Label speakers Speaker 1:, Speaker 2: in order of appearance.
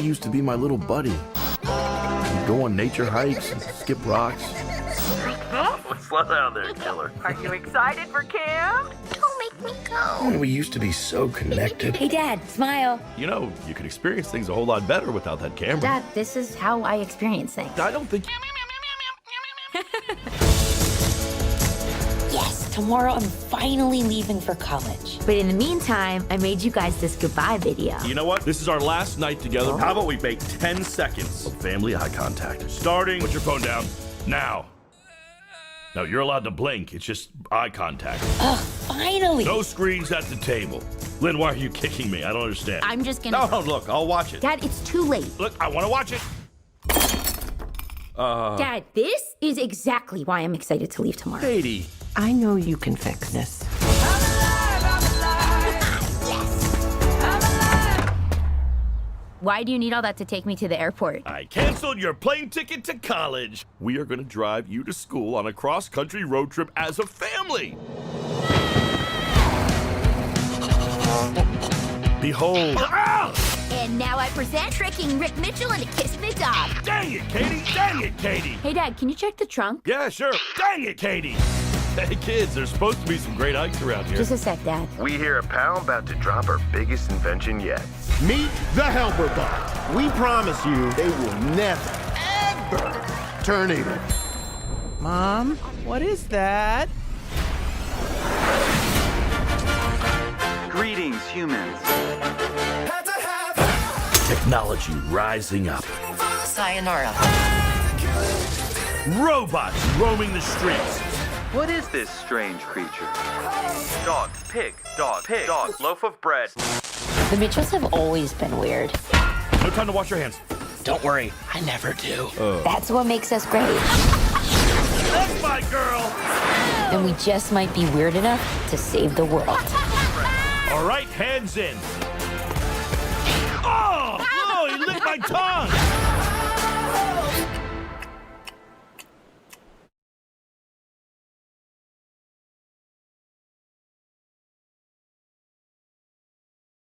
Speaker 1: used to be my little buddy. We'd go on nature hikes and skip rocks.
Speaker 2: Slow down there, killer.
Speaker 3: Are you excited for camp?
Speaker 4: Don't make me go.
Speaker 1: And we used to be so connected.
Speaker 5: Hey, Dad, smile.
Speaker 6: You know, you could experience things a whole lot better without that camera.
Speaker 5: Dad, this is how I experience things.
Speaker 6: I don't think...
Speaker 5: Yes, tomorrow I'm finally leaving for college. But in the meantime, I made you guys this goodbye video.
Speaker 6: You know what? This is our last night together. How about we make 10 seconds of family eye contact? Starting... Put your phone down. Now. No, you're allowed to blink. It's just eye contact.
Speaker 5: Ugh, finally.
Speaker 6: No screens at the table. Lynn, why are you kicking me? I don't understand.
Speaker 5: I'm just gonna...
Speaker 6: No, look, I'll watch it.
Speaker 5: Dad, it's too late.
Speaker 6: Look, I want to watch it.
Speaker 5: Dad, this is exactly why I'm excited to leave tomorrow.
Speaker 6: Katie.
Speaker 3: I know you can fix this.
Speaker 5: Why do you need all that to take me to the airport?
Speaker 6: I canceled your plane ticket to college. We are going to drive you to school on a cross-country road trip as a family. Behold.
Speaker 5: And now I present tricking Rick Mitchell into kissing the dog.
Speaker 6: Dang it, Katie! Dang it, Katie!
Speaker 5: Hey, Dad, can you check the trunk?
Speaker 6: Yeah, sure. Dang it, Katie! Hey, kids, there's supposed to be some great hikes around here.
Speaker 5: Just a sec, Dad.
Speaker 2: We hear a pal about to drop our biggest invention yet.
Speaker 7: Meet the Helper Bot. We promise you they will never, ever turn evil.
Speaker 3: Mom, what is that?
Speaker 8: Greetings, humans.
Speaker 6: Technology rising up.
Speaker 5: Sayonara.
Speaker 6: Robots roaming the streets.
Speaker 8: What is this strange creature? Dog, pig, dog, loaf of bread.
Speaker 5: The Mitchells have always been weird.
Speaker 6: No time to wash your hands.
Speaker 7: Don't worry, I never do.
Speaker 5: That's what makes us great.
Speaker 6: That's my girl!
Speaker 5: And we just might be weird enough to save the world.
Speaker 6: All right, hands in. Oh, he licked my tongue!